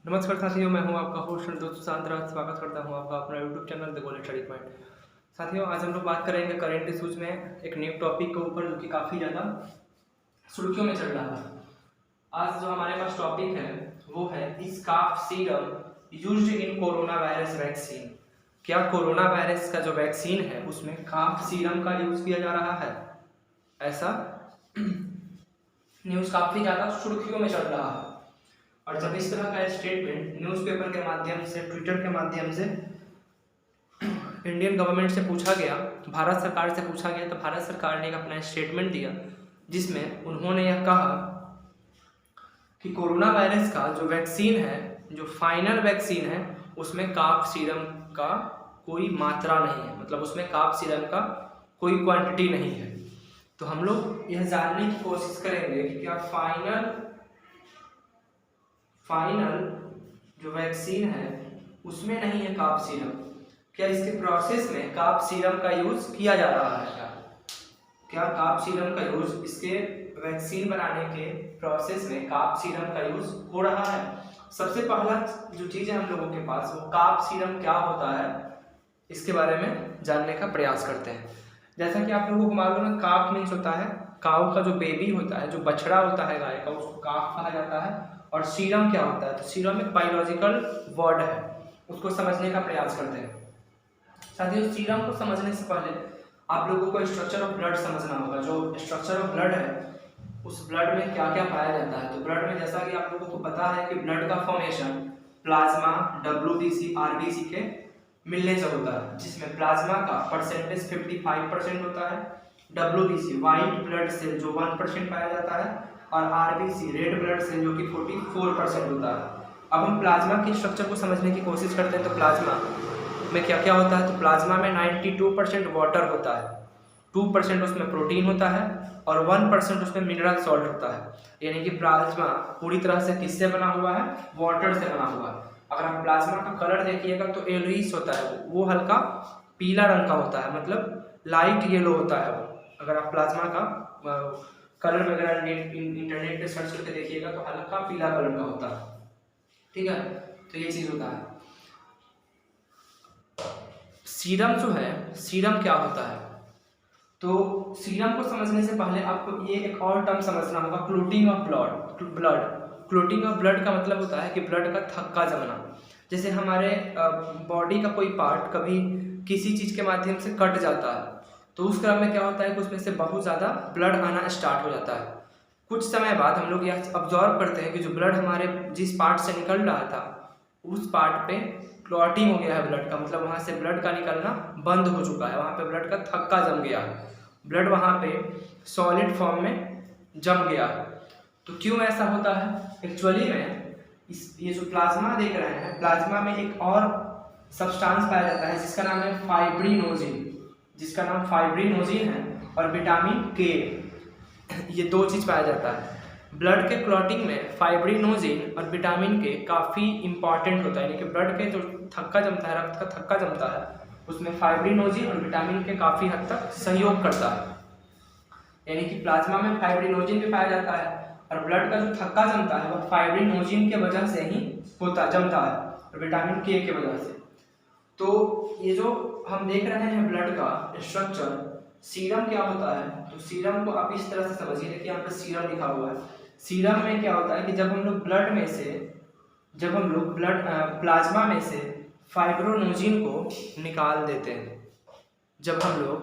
नमस्कार साथियों, मैं हूं आपका होस्ट दोस्त सुशांत राज। स्वागत करता हूं आपका अपना YouTube channel the golden study point. साथियों, आज हम लोग बात करेंगे करंट इशूज में एक न्यू टॉपिक के ऊपर जो कि काफ़ी ज़्यादा सुर्खियों में चल रहा है। आज जो हमारे पास टॉपिक है वो है is calf serum used in corona virus vaccine. क्या कोरोना वायरस का जो वैक्सीन है उसमें काफ सीरम का यूज किया जा रहा है? ऐसा न्यूज़ काफ़ी ज़्यादा सुर्खियों में चल रहा है। और जब इस तरह का स्टेटमेंट न्यूज़पेपर के माध्यम से, ट्विटर के माध्यम से इंडियन गवर्नमेंट से पूछा गया, भारत सरकार से पूछा गया, तो भारत सरकार ने एक अपना स्टेटमेंट दिया जिसमें उन्होंने यह कहा कि कोरोना वायरस का जो वैक्सीन है, जो फाइनल वैक्सीन है, उसमें काफ सीरम का कोई मात्रा नहीं है, मतलब उसमें काफ सीरम का कोई क्वांटिटी नहीं है। तो हम लोग यह जानने की कोशिश करेंगे कि क्या फाइनल जो वैक्सीन है उसमें नहीं है काफ सीरम। क्या इसके प्रोसेस में काफ सीरम का यूज किया जा रहा है? क्या काफ सीरम का यूज इसके वैक्सीन बनाने के प्रोसेस में काफ सीरम का यूज हो रहा है? सबसे पहला जो चीज है हम लोगों के पास, वो काफ सीरम क्या होता है, इसके बारे में जानने का प्रयास करते हैं। जैसा कि आप लोगों को मालूम है, काफ मीन्स होता है काऊ का जो बेबी होता है, जो बछड़ा होता है गाय का, उसको काफ कहा जाता है। और सीरम क्या होता है? तो सीरम एक बायोलॉजिकल वर्ड है, उसको समझने का प्रयास करते हैं। साथियों, सीरम को समझने से पहले आप लोगों को स्ट्रक्चर ऑफ ब्लड समझना होगा। जो स्ट्रक्चर ऑफ ब्लड है, उस ब्लड में क्या क्या पाया जाता है। तो ब्लड में जैसा कि आप लोगों को पता है कि ब्लड का फॉर्मेशन प्लाज्मा, डब्ल्यूबीसी, आरबीसी के मिलने से होता है, जिसमें प्लाज्मा का परसेंटेज 55% होता है, डब्ल्यूबीसी व्हाइट ब्लड सेल जो 1% पाया जाता है, और आरबीसी रेड ब्लड सेल जो कि 44% होता है। अब हम प्लाज्मा की स्ट्रक्चर को समझने की कोशिश करते हैं। तो प्लाज्मा में क्या क्या होता है? तो प्लाज्मा में 92% वाटर होता है, 2% उसमें प्रोटीन होता है, और 1% उसमें मिनरल सॉल्ट होता है। यानी कि प्लाज्मा पूरी तरह से किससे बना हुआ है? वाटर से बना हुआ है। अगर आप प्लाज्मा का कलर देखिएगा तो येलोइश होता है, वो हल्का पीला रंग का होता है, मतलब लाइट येलो होता है वो। अगर आप प्लाज्मा का कलर वगैरह इंटरनेट पे सर्च करके देखिएगा तो हल्का पीला कलर का होता है, ठीक है। तो ये चीज होता है। सीरम जो है, सीरम क्या होता है? तो सीरम को समझने से पहले आपको ये एक और टर्म समझना होगा, clotting of blood. Clotting of blood का मतलब होता है कि ब्लड का थक्का जमना। जैसे हमारे बॉडी का कोई पार्ट कभी किसी चीज के माध्यम से कट जाता है, तो उस क्रम में क्या होता है कि उसमें से बहुत ज़्यादा ब्लड आना स्टार्ट हो जाता है। कुछ समय बाद हम लोग यह ऑब्जर्व करते हैं कि जो ब्लड हमारे जिस पार्ट से निकल रहा था, उस पार्ट पे क्लॉटिंग हो गया है ब्लड का, मतलब वहाँ से ब्लड का निकलना बंद हो चुका है, वहाँ पे ब्लड का थक्का जम गया है, ब्लड वहाँ पे सॉलिड फॉर्म में जम गया है। तो क्यों ऐसा होता है? एक्चुअली में ये जो प्लाज्मा देख रहे हैं, प्लाज्मा में एक और सब्सटेंस पाया जाता है जिसका नाम है फाइब्रिनोजिन है, और विटामिन के, ये दो चीज पाया जाता है। ब्लड के क्लॉटिंग में फाइब्रिनोजिन और विटामिन के काफ़ी इंपॉर्टेंट होता है, यानी कि ब्लड के जो थक्का जमता है, रक्त का थक्का जमता है, उसमें फाइब्रिनोजिन और विटामिन के काफ़ी हद तक सहयोग करता है। यानी कि प्लाज्मा में फाइब्रिनोजिन भी पाया जाता है, और ब्लड का जो थक्का जमता है वो फाइब्रिनोजिन के वजह से ही जमता है, और विटामिन के वजह से। तो ये जो हम देख रहे हैं ब्लड का स्ट्रक्चर, सीरम क्या होता है? तो सीरम को आप इस तरह से समझिए, देखिए यहाँ पे सीरम लिखा हुआ है। सीरम में क्या होता है कि जब हम लोग प्लाज्मा में से फाइब्रिनोजिन को निकाल देते हैं, जब हम लोग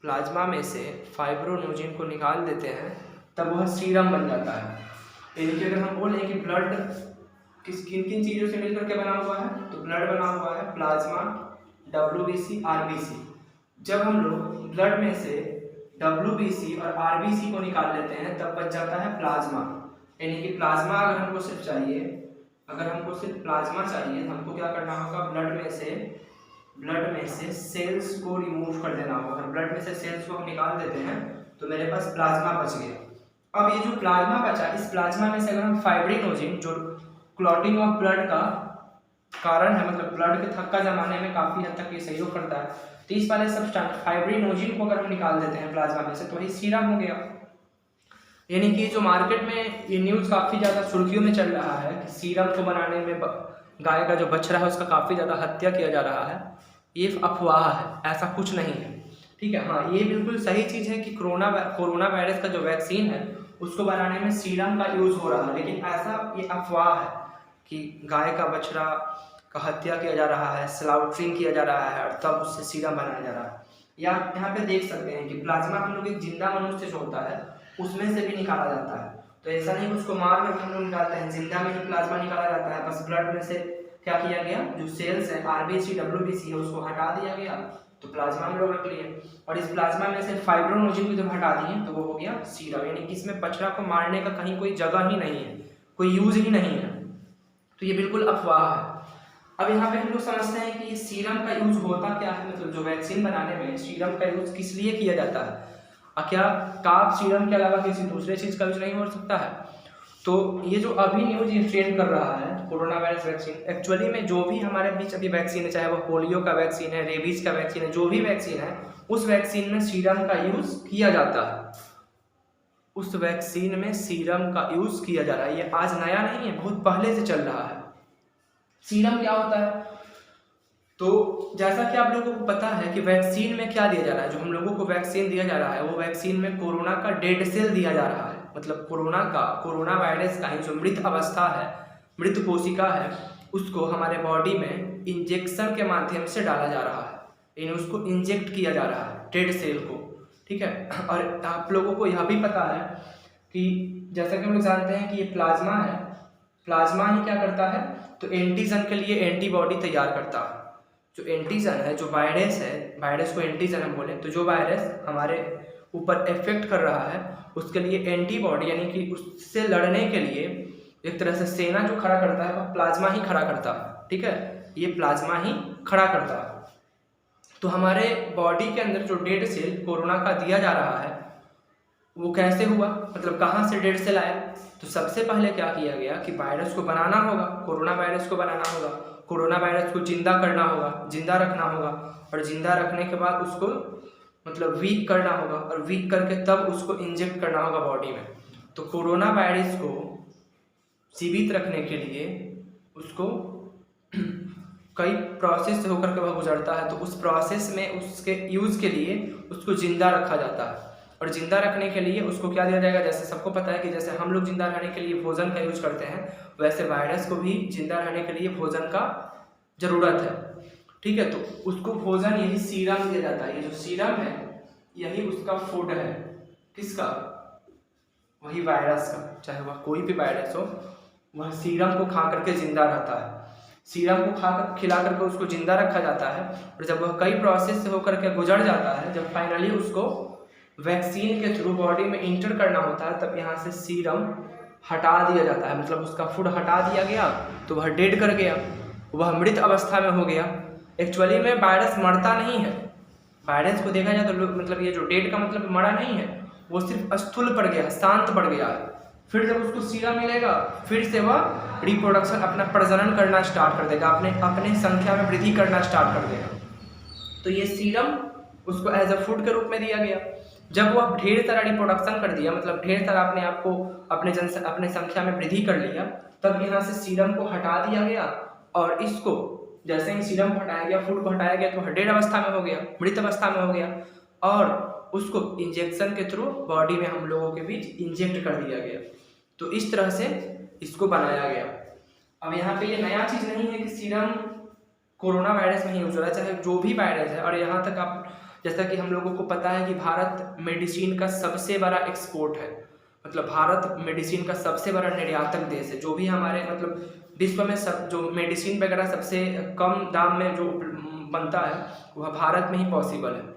प्लाज्मा में से फाइब्रिनोजिन को निकाल देते हैं, तब वह सीरम बन जाता है। यानी कि अगर हम बोलें कि ब्लड किन किन चीज़ों से मिलकर के बना हुआ है, तो ब्लड बना हुआ है प्लाज्मा, डब्ल्यूबीसी, आरबीसी। जब हम लोग ब्लड में से डब्ल्यूबीसी और आरबीसी को निकाल लेते हैं, तब बच जाता है प्लाज्मा। यानी कि प्लाज्मा अगर हमको सिर्फ प्लाज्मा चाहिए, तो हमको क्या करना होगा? ब्लड में से सेल्स को रिमूव कर देना होगा। अगर ब्लड में से सेल्स को हम निकाल देते हैं तो मेरे पास प्लाज्मा बच गया। अब ये जो प्लाज्मा बचा, इस प्लाज्मा में से अगर हम फाइब्रिनोजिन, जो क्लॉटिंग ऑफ ब्लड का कारण है, मतलब ब्लड के थक्का जमाने में काफी हद तक ये सहयोग करता है, तो इस वाले सब्सटेंस फाइब्रिनोजिन को अगर हम निकाल देते हैं प्लाज्मा में से, तो वही सीरम हो गया। यानी कि जो मार्केट में ये न्यूज़ काफ़ी ज़्यादा सुर्खियों में चल रहा है कि सीरम को बनाने में गाय का जो बछड़ा है उसका काफ़ी ज़्यादा हत्या किया जा रहा है, ये अफवाह है, ऐसा कुछ नहीं है। ठीक है, हाँ, ये बिल्कुल सही चीज़ है कि कोरोना वायरस का जो वैक्सीन है उसको बनाने में सीरम का यूज़ हो रहा है, लेकिन ऐसा ये अफवाह है कि गाय का बछड़ा का हत्या किया जा रहा है, स्लाउटरिंग किया जा रहा है और तब उससे सीरम बनाया जा रहा है। या यहाँ पे देख सकते हैं कि प्लाज्मा हम लोग एक जिंदा मनुष्य जो होता है उसमें से भी निकाला जाता है। तो ऐसा नहीं उसको मार कर हम लोग निकालते हैं, जिंदा में ही प्लाज्मा निकाला जाता है। बस ब्लड में से क्या किया गया, जो सेल्स है आरबीसी डब्ल्यूबीसी है उसको हटा दिया गया, तो प्लाज्मा हम लोग रख लिए। और इस प्लाज्मा में से फाइब्रोनोजिन को जब हटा दिए तो वो हो गया सीरम। यानी कि इसमें बछड़ा को मारने का कहीं कोई जगह ही नहीं है, कोई यूज ही नहीं है, तो ये बिल्कुल अफवाह है। अब यहाँ पे हम लोग समझते हैं कि ये सीरम का यूज होता क्या है, मतलब जो वैक्सीन बनाने में सीरम का यूज किस लिए किया जाता है। क्या काप सीरम के अलावा किसी दूसरे चीज का यूज नहीं हो सकता है। तो ये जो अभी न्यूज ये ट्रेंड कर रहा है कोरोना वायरस वैक्सीन, एक्चुअली में जो भी हमारे बीच अभी वैक्सीन है, चाहे वो पोलियो का वैक्सीन है, रेबीज का वैक्सीन है, जो भी वैक्सीन है उस वैक्सीन में सीरम का यूज किया जाता है। उस वैक्सीन में सीरम का यूज किया जा रहा है, ये आज नया नहीं है, बहुत पहले से चल रहा है। सीरम क्या होता है, तो जैसा कि आप लोगों को पता है कि वैक्सीन में क्या दिया जा रहा है, जो हम लोगों को वैक्सीन दिया जा रहा है वो वैक्सीन में कोरोना का डेड सेल दिया जा रहा है। मतलब कोरोना वायरस का ही जो मृत अवस्था है, मृत कोशिका है, उसको हमारे बॉडी में इंजेक्शन के माध्यम से डाला जा रहा है, यानी उसको इंजेक्ट किया जा रहा है डेड सेल को। ठीक है, और आप लोगों को यह भी पता है कि जैसा कि हम लोग जानते हैं कि ये प्लाज्मा है, प्लाज्मा ही क्या करता है, तो एंटीजन के लिए एंटीबॉडी तैयार करता है। जो एंटीजन है, जो वायरस है, वायरस को एंटीजन हम बोले तो जो वायरस हमारे ऊपर इफेक्ट कर रहा है उसके लिए एंटीबॉडी, यानी कि उससे लड़ने के लिए एक तरह से सेना जो खड़ा करता है वह प्लाज्मा ही खड़ा करता है। ठीक है, ये प्लाज्मा ही खड़ा करता है। तो हमारे बॉडी के अंदर जो डेड सेल कोरोना का दिया जा रहा है वो कैसे हुआ, मतलब कहाँ से डेड सेल आया। तो सबसे पहले क्या किया गया कि वायरस को बनाना होगा, कोरोना वायरस को बनाना होगा, कोरोना वायरस को जिंदा करना होगा, जिंदा रखना होगा, और जिंदा रखने के बाद उसको मतलब वीक करना होगा, और वीक करके तब उसको इंजेक्ट करना होगा बॉडी में। तो कोरोना वायरस को जीवित रखने के लिए उसको कई प्रोसेस से होकर के वह गुजरता है, तो उस प्रोसेस में उसके यूज़ के लिए उसको जिंदा रखा जाता है। और जिंदा रखने के लिए उसको क्या दिया जाएगा, जैसे सबको पता है कि जैसे हम लोग जिंदा रहने के लिए भोजन का यूज करते हैं, वैसे वायरस को भी जिंदा रहने के लिए भोजन का जरूरत है। ठीक है, तो उसको भोजन यही सीरम दिया जाता है। ये जो सीरम है यही उसका फूड है, किसका, वही वायरस का, चाहे वह कोई भी वायरस हो, वह सीरम को खा करके जिंदा रहता है। सीरम को खिला करके उसको जिंदा रखा जाता है, और जब वह कई प्रोसेस से होकर के गुजर जाता है, जब फाइनली उसको वैक्सीन के थ्रू बॉडी में इंटर करना होता है, तब यहाँ से सीरम हटा दिया जाता है। मतलब उसका फूड हटा दिया गया तो वह डेड कर गया, वह मृत अवस्था में हो गया। एक्चुअली में वायरस मरता नहीं है, वायरस को देखा जाए तो मतलब ये जो डेड का मतलब मरा नहीं है, वो सिर्फ स्थूल पड़ गया, शांत पड़ गया है। फिर जब उसको सीरम मिलेगा फिर से वह रिप्रोडक्शन, अपना प्रजनन करना स्टार्ट कर देगा, अपने संख्या में वृद्धि करना स्टार्ट कर देगा। तो ये सीरम उसको एज अ फूड के रूप में दिया गया। जब वह ढेर सारा रिप्रोडक्शन कर दिया, मतलब ढेर सारा अपने आप को अपने संख्या में वृद्धि कर लिया, तब यहाँ से सीरम को हटा दिया गया, और इसको जैसे ही सीरम को हटाया गया, फूड को हटाया गया, तो डेड अवस्था में हो गया, मृत अवस्था में हो गया, और उसको इंजेक्शन के थ्रू बॉडी में हम लोगों के बीच इंजेक्ट कर दिया गया। तो इस तरह से इसको बनाया गया। अब यहाँ पे ये नया चीज नहीं है कि सीरम कोरोना वायरस में ही यूज हो रहा है, चाहे जो भी वायरस है। और यहाँ तक आप, जैसा कि हम लोगों को पता है कि भारत मेडिसिन का सबसे बड़ा एक्सपोर्ट है, मतलब भारत मेडिसिन का सबसे बड़ा निर्यातक देश है। जो भी हमारे मतलब विश्व में सब जो मेडिसिन वगैरह सबसे कम दाम में जो बनता है वह भारत में ही पॉसिबल है।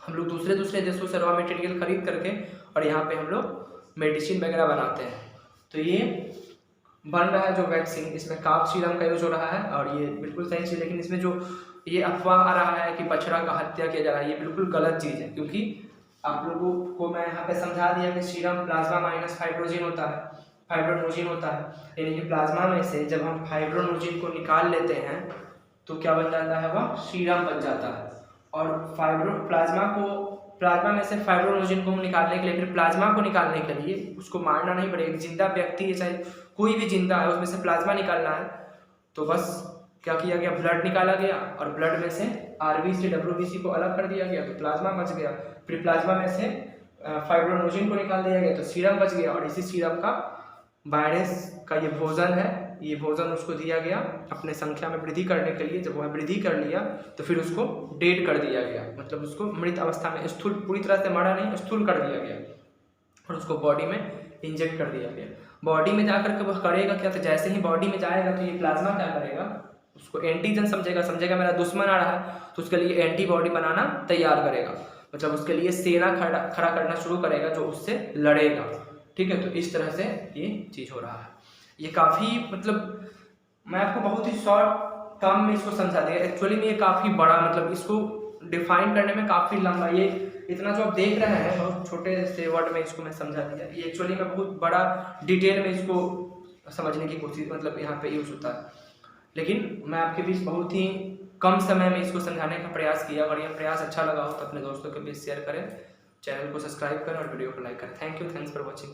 हम लोग दूसरे देशों से रॉ मटेरियल खरीद करके और यहाँ पे हम लोग मेडिसिन वगैरह बनाते हैं। तो ये बन रहा है जो वैक्सीन, इसमें काफ सीरम का यूज हो रहा है, और ये बिल्कुल सही चीज़। लेकिन इसमें जो ये अफवाह आ रहा है कि बछड़ा का हत्या किया जा रहा है, ये बिल्कुल गलत चीज़ है। क्योंकि आप लोगों को मैं यहाँ पे समझा दिया कि सीरम प्लाज्मा माइनस फाइब्रोजिन होता है, फाइब्रोनोजिन होता है, यानी कि प्लाज्मा में से जब हम फाइब्रोनोजिन को निकाल लेते हैं तो क्या बन जाता है, वह सीरम बन जाता है। और प्लाज्मा को प्लाज्मा में से फाइब्रोनोजेन को निकालने के लिए, फिर प्लाज्मा को निकालने के लिए उसको मारना नहीं पड़ेगा। जिंदा व्यक्ति है चाहे कोई भी जिंदा है, उसमें से प्लाज्मा निकालना है तो बस क्या किया गया, ब्लड निकाला गया और ब्लड में से आरबीसी डब्ल्यूबीसी को अलग कर दिया गया तो प्लाज्मा बच गया। फिर प्लाज्मा में से फाइब्रोनोजेन को निकाल दिया गया तो सीरम बच गया, और इसी सीरम का वायरस का ये भोजन है, ये भोजन उसको दिया गया अपने संख्या में वृद्धि करने के लिए। जब वह वृद्धि कर लिया तो फिर उसको डेड कर दिया गया, मतलब उसको मृत अवस्था में, स्थूल पूरी तरह से मरा नहीं, स्थूल कर दिया गया और उसको बॉडी में इंजेक्ट कर दिया गया। बॉडी में जाकर के वह करेगा क्या, तो जैसे ही बॉडी में जाएगा तो ये प्लाज्मा क्या करेगा, उसको एंटीजन समझेगा मेरा दुश्मन आ रहा है तो उसके लिए एंटीबॉडी बनाना तैयार करेगा, मतलब उसके लिए सेना खड़ा करना शुरू करेगा जो उससे लड़ेगा। ठीक है, तो इस तरह से ये चीज़ हो रहा है। ये काफ़ी मतलब मैं आपको बहुत ही शॉर्ट टर्म में इसको समझा दिया। एक्चुअली में ये काफ़ी बड़ा, मतलब इसको डिफाइन करने में काफ़ी लंबा, ये इतना जो आप देख रहे हैं बहुत छोटे से वर्ड में इसको मैं समझा दिया। ये एक्चुअली में बहुत बड़ा डिटेल में इसको समझने की कोशिश, मतलब यहाँ पे यूज़ होता है, लेकिन मैं आपके बीच बहुत ही कम समय में इसको समझाने का प्रयास किया। अगर यह प्रयास अच्छा लगा हो तो अपने दोस्तों के बीच शेयर करें, चैनल को सब्सक्राइब करें और वीडियो को लाइक करें। Thank you, thanks for watching.